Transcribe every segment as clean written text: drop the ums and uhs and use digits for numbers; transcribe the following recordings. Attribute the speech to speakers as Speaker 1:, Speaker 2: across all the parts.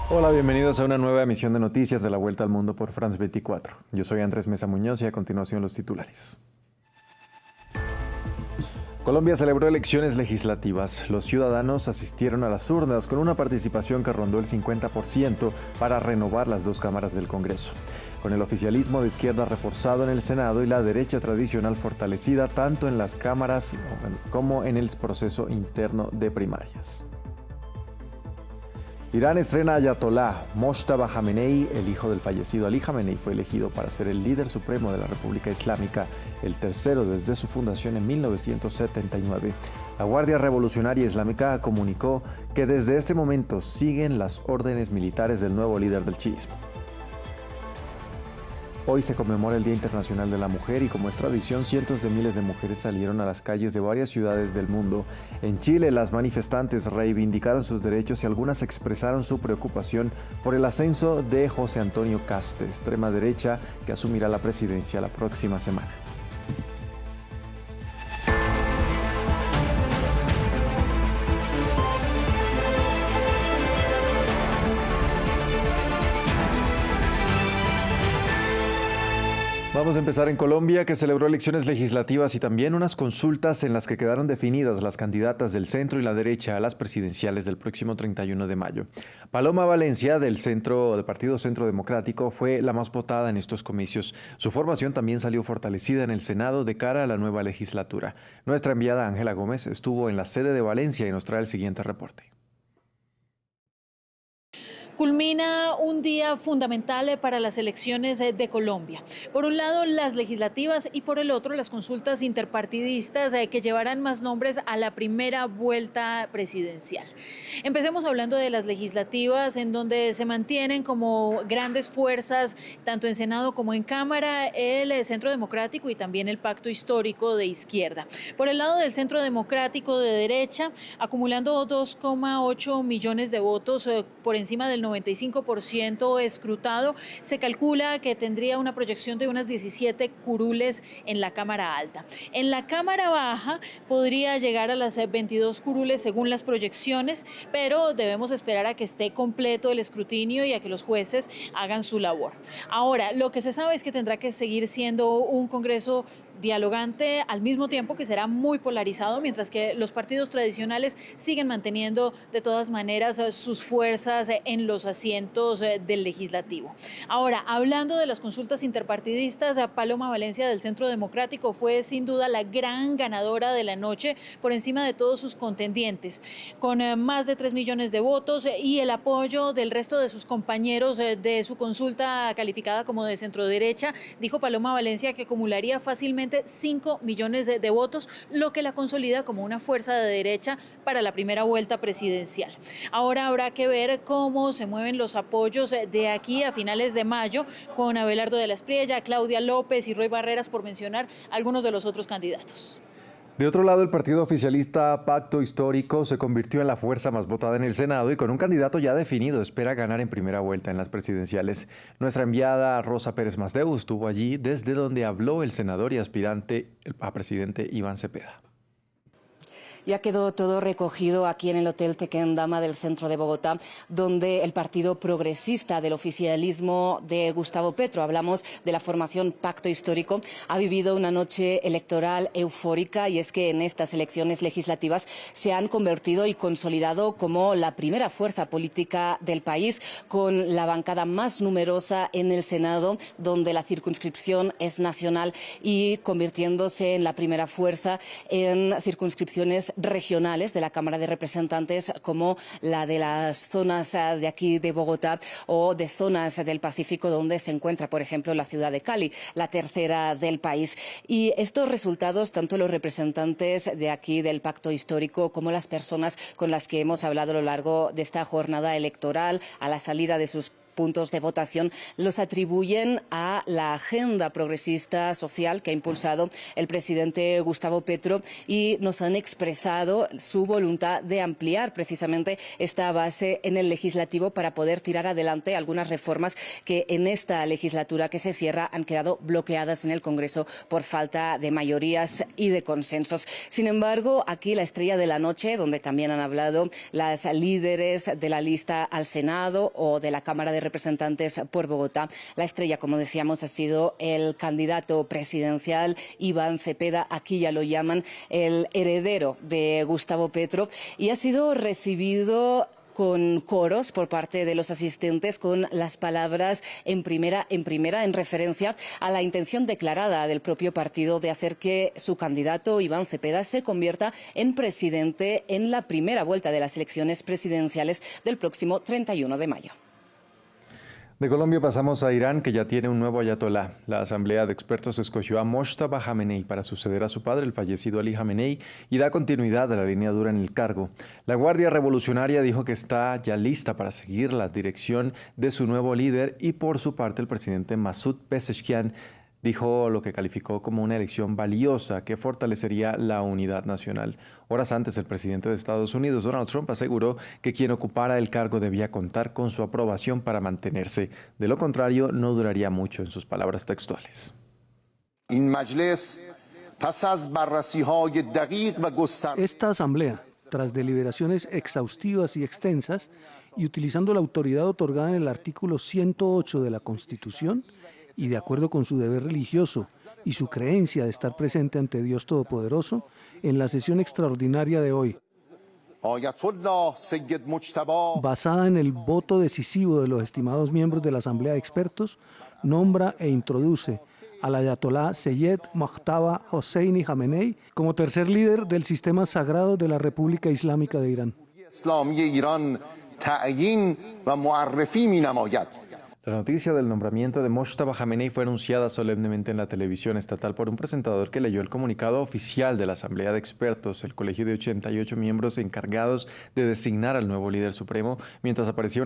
Speaker 1: Hola, bienvenidos a una nueva emisión de noticias de la Vuelta al Mundo por France 24. Yo soy Andrés Mesa Muñoz y a continuación los titulares. Colombia celebró elecciones legislativas. Los ciudadanos asistieron a las urnas con una participación que rondó el 50% para renovar las dos cámaras del Congreso. Con el oficialismo de izquierda reforzado en el Senado y la derecha tradicional fortalecida tanto en las cámaras como en el proceso interno de primarias. Irán estrena Ayatollah Mojtaba Jamenei, el hijo del fallecido Ali Jamenei, fue elegido para ser el líder supremo de la República Islámica, el tercero desde su fundación en 1979. La Guardia Revolucionaria Islámica comunicó que desde este momento siguen las órdenes militares del nuevo líder del chiismo. Hoy se conmemora el Día Internacional de la Mujer y como es tradición, cientos de miles de mujeres salieron a las calles de varias ciudades del mundo. En Chile, las manifestantes reivindicaron sus derechos y algunas expresaron su preocupación por el ascenso de José Antonio Kast, de extrema derecha, que asumirá la presidencia la próxima semana. Vamos a empezar en Colombia, que celebró elecciones legislativas y también unas consultas en las que quedaron definidas las candidatas del centro y la derecha a las presidenciales del próximo 31 de mayo. Paloma Valencia, del Partido Centro Democrático, fue la más votada en estos comicios. Su formación también salió fortalecida en el Senado de cara a la nueva legislatura. Nuestra enviada Ángela Gómez estuvo en la sede de Valencia y nos trae el siguiente reporte.
Speaker 2: Culmina un día fundamental para las elecciones de Colombia. Por un lado, las legislativas y por el otro, las consultas interpartidistas que llevarán más nombres a la primera vuelta presidencial. Empecemos hablando de las legislativas, en donde se mantienen como grandes fuerzas, tanto en Senado como en Cámara, el Centro Democrático y también el Pacto Histórico de izquierda. Por el lado del Centro Democrático de derecha, acumulando 2,8 millones de votos por encima del 95% escrutado, se calcula que tendría una proyección de unas 17 curules en la Cámara Alta. En la Cámara Baja podría llegar a las 22 curules según las proyecciones, pero debemos esperar a que esté completo el escrutinio y a que los jueces hagan su labor. Ahora, lo que se sabe es que tendrá que seguir siendo un Congreso dialogante al mismo tiempo que será muy polarizado, mientras que los partidos tradicionales siguen manteniendo de todas maneras sus fuerzas en los asientos del legislativo. Ahora, hablando de las consultas interpartidistas, Paloma Valencia del Centro Democrático fue sin duda la gran ganadora de la noche por encima de todos sus contendientes, con más de 3 millones de votos y el apoyo del resto de sus compañeros de su consulta calificada como de centro derecha. Dijo Paloma Valencia que acumularía fácilmente 5 millones de votos, lo que la consolida como una fuerza de derecha para la primera vuelta presidencial. Ahora habrá que ver cómo se mueven los apoyos de aquí a finales de mayo con Abelardo de la Espriella, Claudia López y Roy Barreras, por mencionar algunos de los otros candidatos.
Speaker 1: De otro lado, el partido oficialista Pacto Histórico se convirtió en la fuerza más votada en el Senado y con un candidato ya definido espera ganar en primera vuelta en las presidenciales. Nuestra enviada Rosa Pérez Masdeu estuvo allí desde donde habló el senador y aspirante a presidente Iván Cepeda.
Speaker 3: Ya quedó todo recogido aquí en el Hotel Tequendama del centro de Bogotá, donde el Partido Progresista del oficialismo de Gustavo Petro, hablamos de la formación Pacto Histórico, ha vivido una noche electoral eufórica, y es que en estas elecciones legislativas se han convertido y consolidado como la primera fuerza política del país, con la bancada más numerosa en el Senado, donde la circunscripción es nacional, y convirtiéndose en la primera fuerza en circunscripciones regionales de la Cámara de Representantes, como la de las zonas de aquí de Bogotá o de zonas del Pacífico, donde se encuentra, por ejemplo, la ciudad de Cali, la tercera del país. Y estos resultados, tanto los representantes de aquí del Pacto Histórico como las personas con las que hemos hablado a lo largo de esta jornada electoral, a la salida de sus puntos de votación los atribuyen a la agenda progresista social que ha impulsado el presidente Gustavo Petro y nos han expresado su voluntad de ampliar precisamente esta base en el legislativo para poder tirar adelante algunas reformas que en esta legislatura que se cierra han quedado bloqueadas en el Congreso por falta de mayorías y de consensos. Sin embargo, aquí la estrella de la noche, donde también han hablado las líderes de la lista al Senado o de la Cámara de Representantes por Bogotá. La estrella, como decíamos, ha sido el candidato presidencial Iván Cepeda, aquí ya lo llaman el heredero de Gustavo Petro, y ha sido recibido con coros por parte de los asistentes con las palabras en primera, en referencia a la intención declarada del propio partido de hacer que su candidato Iván Cepeda se convierta en presidente en la primera vuelta de las elecciones presidenciales del próximo 31 de mayo.
Speaker 1: De Colombia pasamos a Irán, que ya tiene un nuevo ayatolá. La Asamblea de Expertos escogió a Mojtaba Jamenei para suceder a su padre, el fallecido Ali Jamenei, y da continuidad a la línea dura en el cargo. La Guardia Revolucionaria dijo que está ya lista para seguir la dirección de su nuevo líder y, por su parte, el presidente Masoud Pezeshkian dijo lo que calificó como una elección valiosa que fortalecería la unidad nacional. Horas antes, el presidente de Estados Unidos, Donald Trump, aseguró que quien ocupara el cargo debía contar con su aprobación para mantenerse. De lo contrario, no duraría mucho, en sus palabras textuales.
Speaker 4: Esta asamblea, tras deliberaciones exhaustivas y extensas, y utilizando la autoridad otorgada en el artículo 108 de la Constitución, y de acuerdo con su deber religioso y su creencia de estar presente ante Dios Todopoderoso, en la sesión extraordinaria de hoy, basada en el voto decisivo de los estimados miembros de la Asamblea de Expertos, nombra e introduce al ayatolá Seyed Mojtaba Hosseini Jamenei como tercer líder del sistema sagrado de la República Islámica de Irán.
Speaker 1: La noticia del nombramiento de Mojtaba Jamenei fue anunciada solemnemente en la televisión estatal por un presentador que leyó el comunicado oficial de la Asamblea de Expertos, el colegio de 88 miembros encargados de designar al nuevo líder supremo, mientras aparecía en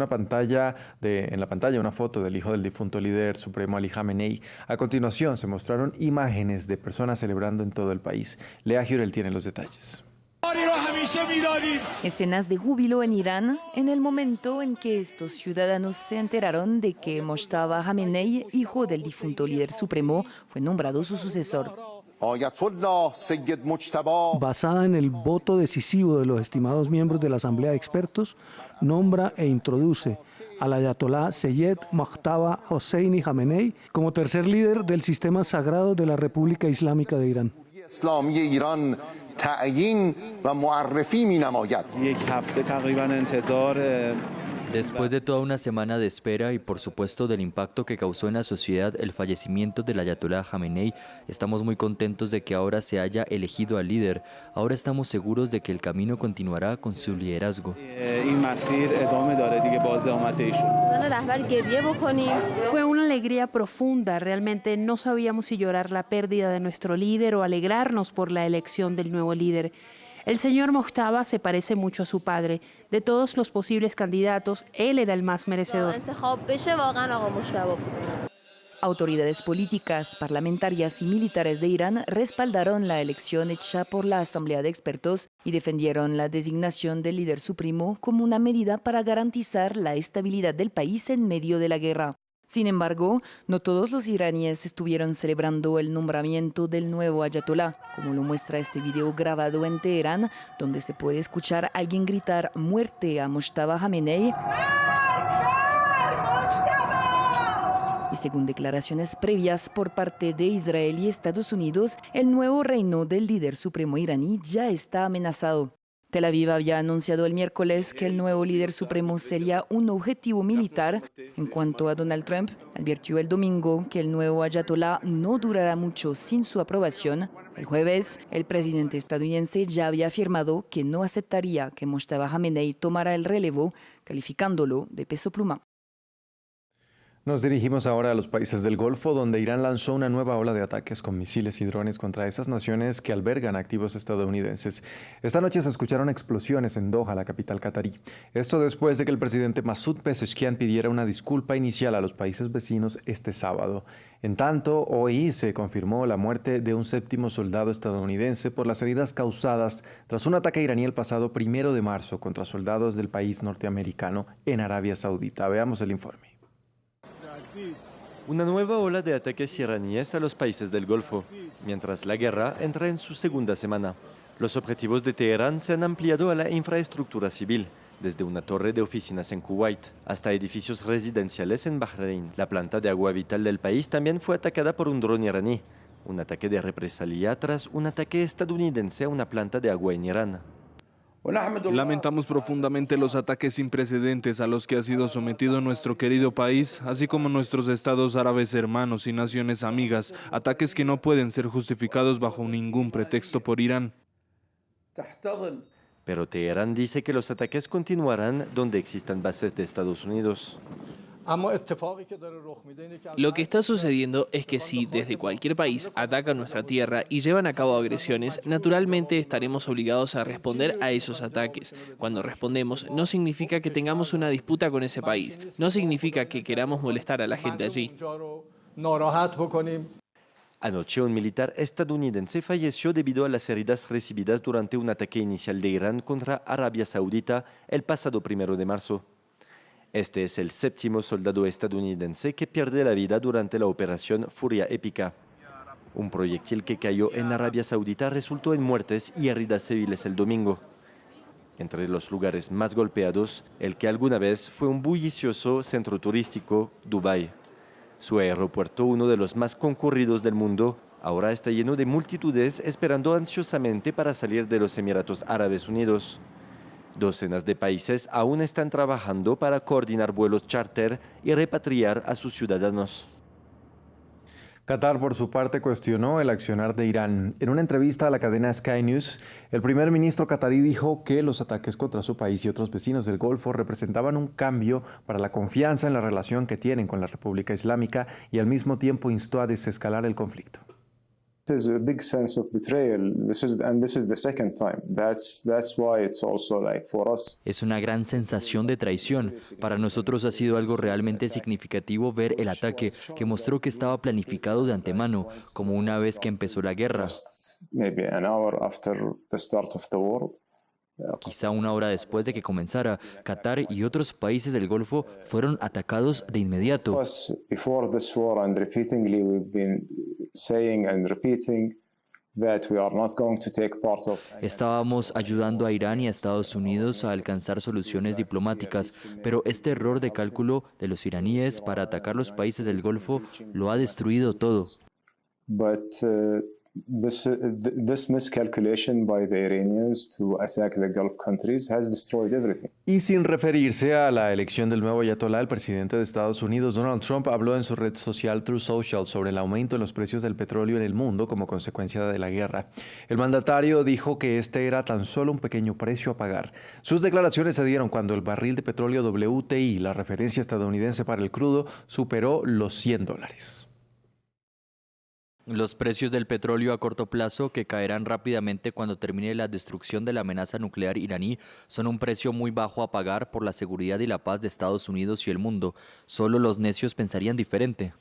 Speaker 1: la pantalla una foto del hijo del difunto líder supremo Ali Jamenei. A continuación se mostraron imágenes de personas celebrando en todo el país. Lea Jurel tiene los detalles.
Speaker 5: Escenas de júbilo en Irán en el momento en que estos ciudadanos se enteraron de que Mojtaba Jamenei, hijo del difunto líder supremo, fue nombrado su sucesor.
Speaker 4: Basada en el voto decisivo de los estimados miembros de la Asamblea de Expertos, nombra e introduce al ayatolá Seyed Mojtaba Hosseini Jamenei como tercer líder del sistema sagrado de la República Islámica de Irán.
Speaker 6: Después de toda una semana de espera y por supuesto del impacto que causó en la sociedad el fallecimiento del ayatolá Jamenei, estamos muy contentos de que ahora se haya elegido al líder. Ahora estamos seguros de que el camino continuará con su liderazgo.
Speaker 7: Fue una alegría profunda. Realmente no sabíamos si llorar la pérdida de nuestro líder o alegrarnos por la elección del nuevo líder. El señor Mojtaba se parece mucho a su padre. De todos los posibles candidatos, él era el más merecedor.
Speaker 5: Autoridades políticas, parlamentarias y militares de Irán respaldaron la elección hecha por la Asamblea de Expertos y defendieron la designación del líder supremo como una medida para garantizar la estabilidad del país en medio de la guerra. Sin embargo, no todos los iraníes estuvieron celebrando el nombramiento del nuevo ayatolá, como lo muestra este video grabado en Teherán, donde se puede escuchar a alguien gritar «muerte a Mojtaba Jamenei». Y según declaraciones previas por parte de Israel y Estados Unidos, el nuevo reino del líder supremo iraní ya está amenazado. Tel Aviv había anunciado el miércoles que el nuevo líder supremo sería un objetivo militar. En cuanto a Donald Trump, advirtió el domingo que el nuevo ayatolá no durará mucho sin su aprobación. El jueves, el presidente estadounidense ya había afirmado que no aceptaría que Mojtaba Jamenei tomara el relevo, calificándolo de peso pluma.
Speaker 1: Nos dirigimos ahora a los países del Golfo, donde Irán lanzó una nueva ola de ataques con misiles y drones contra esas naciones que albergan activos estadounidenses. Esta noche se escucharon explosiones en Doha, la capital catarí. Esto después de que el presidente Masoud Pezeshkian pidiera una disculpa inicial a los países vecinos este sábado. En tanto, hoy se confirmó la muerte de un 7º soldado estadounidense por las heridas causadas tras un ataque iraní el pasado 1 de marzo contra soldados del país norteamericano en Arabia Saudita. Veamos el informe.
Speaker 8: Una nueva ola de ataques iraníes a los países del Golfo, mientras la guerra entra en su segunda semana. Los objetivos de Teherán se han ampliado a la infraestructura civil, desde una torre de oficinas en Kuwait hasta edificios residenciales en Bahrein. La planta de agua vital del país también fue atacada por un dron iraní, un ataque de represalia tras un ataque estadounidense a una planta de agua en Irán.
Speaker 9: Lamentamos profundamente los ataques sin precedentes a los que ha sido sometido nuestro querido país, así como nuestros estados árabes hermanos y naciones amigas, ataques que no pueden ser justificados bajo ningún pretexto por Irán.
Speaker 8: Pero Teherán dice que los ataques continuarán donde existan bases de Estados Unidos.
Speaker 10: Lo que está sucediendo es que si desde cualquier país atacan nuestra tierra y llevan a cabo agresiones, naturalmente estaremos obligados a responder a esos ataques. Cuando respondemos, no significa que tengamos una disputa con ese país, no significa que queramos molestar a la gente allí.
Speaker 8: Anoche un militar estadounidense falleció debido a las heridas recibidas durante un ataque inicial de Irán contra Arabia Saudita el pasado 1 de marzo. Este es el 7º soldado estadounidense que pierde la vida durante la operación Furia Épica. Un proyectil que cayó en Arabia Saudita resultó en muertes y heridas civiles el domingo. Entre los lugares más golpeados, el que alguna vez fue un bullicioso centro turístico, Dubái. Su aeropuerto, uno de los más concurridos del mundo, ahora está lleno de multitudes esperando ansiosamente para salir de los Emiratos Árabes Unidos. Docenas de países aún están trabajando para coordinar vuelos charter y repatriar a sus ciudadanos.
Speaker 1: Qatar, por su parte, cuestionó el accionar de Irán. En una entrevista a la cadena Sky News, el primer ministro qatarí dijo que los ataques contra su país y otros vecinos del Golfo representaban un cambio para la confianza en la relación que tienen con la República Islámica y al mismo tiempo instó a desescalar el conflicto.
Speaker 11: There's a big sense of betrayal. This is the second time. That's why it's also like for us.
Speaker 6: Es una gran sensación de traición. Para nosotros ha sido algo realmente significativo ver el ataque que mostró que estaba planificado de antemano, como una vez que empezó la guerra.
Speaker 11: Maybe an hour after the start of the war.
Speaker 6: Quizá una hora después de que comenzara, Qatar y otros países del Golfo fueron atacados de inmediato.
Speaker 11: Before this war and repeatedly we've been saying and repeating that we are not going to take part of.
Speaker 6: Estábamos ayudando a Irán y a Estados Unidos a alcanzar soluciones diplomáticas, pero este error de cálculo de los iraníes para atacar los países del Golfo lo ha destruido todo.
Speaker 11: This miscalculation by the Iranians to attack the Gulf countries has destroyed everything.
Speaker 1: Y sin referirse a la elección del nuevo ayatolá, el presidente de Estados Unidos, Donald Trump, habló en su red social Truth Social sobre el aumento en los precios del petróleo en el mundo como consecuencia de la guerra. El mandatario dijo que este era tan solo un pequeño precio a pagar. Sus declaraciones se dieron cuando el barril de petróleo WTI, la referencia estadounidense para el crudo, superó los $100.
Speaker 6: Los precios del petróleo a corto plazo, que caerán rápidamente cuando termine la destrucción de la amenaza nuclear iraní, son un precio muy bajo a pagar por la seguridad y la paz de Estados Unidos y el mundo. Solo los necios pensarían diferente.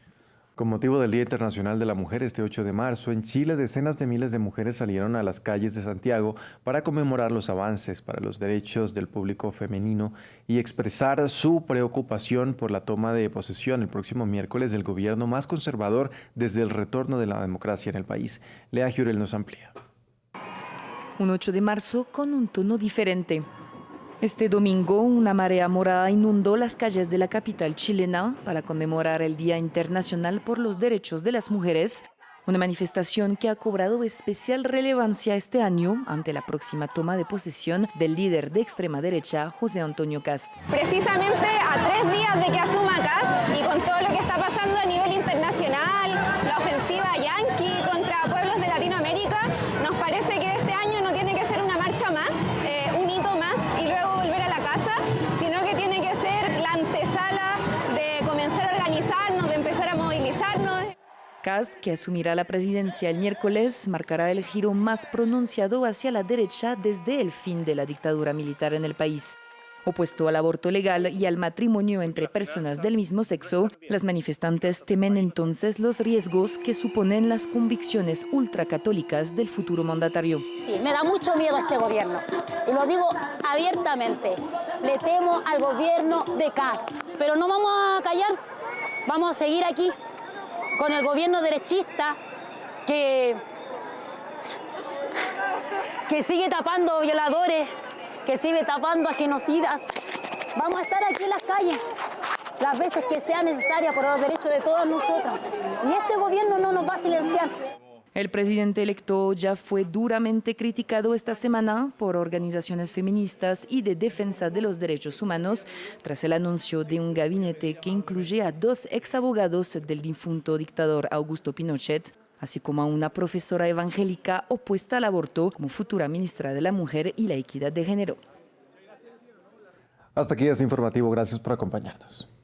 Speaker 1: Con motivo del Día Internacional de la Mujer, este 8 de marzo, en Chile decenas de miles de mujeres salieron a las calles de Santiago para conmemorar los avances para los derechos del público femenino y expresar su preocupación por la toma de posesión el próximo miércoles del gobierno más conservador desde el retorno de la democracia en el país. Lea Jurel nos amplía.
Speaker 5: Un 8 de marzo con un tono diferente. Este domingo, una marea morada inundó las calles de la capital chilena para conmemorar el Día Internacional por los Derechos de las Mujeres, una manifestación que ha cobrado especial relevancia este año ante la próxima toma de posesión del líder de extrema derecha, José Antonio Kast.
Speaker 12: Precisamente a 3 días de que asuma Kast y con todo lo que está pasando a nivel internacional, la ofensiva yanqui contra pueblos de Latinoamérica, nos parece que este año no tiene que ser una marcha más, un hito más y luego volver a la casa, sino que tiene que ser la antesala de comenzar a organizar
Speaker 5: Kast, que asumirá la presidencia el miércoles, marcará el giro más pronunciado hacia la derecha desde el fin de la dictadura militar en el país. Opuesto al aborto legal y al matrimonio entre personas del mismo sexo, las manifestantes temen entonces los riesgos que suponen las convicciones ultracatólicas del futuro mandatario.
Speaker 13: Sí, me da mucho miedo este gobierno, y lo digo abiertamente, le temo al gobierno de Kast, pero no vamos a callar, vamos a seguir aquí con el gobierno derechista que sigue tapando violadores, que sigue tapando a genocidas. Vamos a estar aquí en las calles las veces que sea necesaria por los derechos de todos nosotros. Y este gobierno no nos va a silenciar.
Speaker 5: El presidente electo ya fue duramente criticado esta semana por organizaciones feministas y de defensa de los derechos humanos tras el anuncio de un gabinete que incluye a 2 exabogados del difunto dictador Augusto Pinochet, así como a una profesora evangélica opuesta al aborto como futura ministra de la Mujer y la Equidad de Género.
Speaker 1: Hasta aquí es informativo. Gracias por acompañarnos.